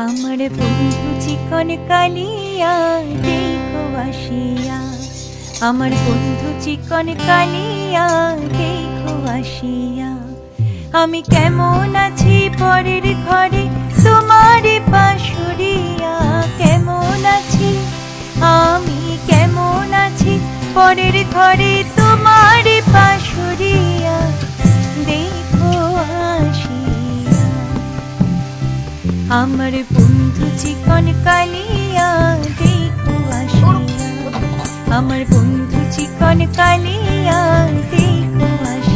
আমার বন্ধু চিকন কালিয়া দেখো আসিয়া, আমার বন্ধু চিকন কালিয়া দেখো আসিয়া। আমি কেমন আছি পরের ঘরে তোমার পাশুরিয়া, কেমন আছি আমি কেমন আছি পরের ঘরে তোমার পাশুরিয়া দেখো আসিয়া। আমার বন্ধু চিকন কালিয়া দেখো আসিয়া, আমার বন্ধু চিকন কালিয়া দেখো আসিয়া।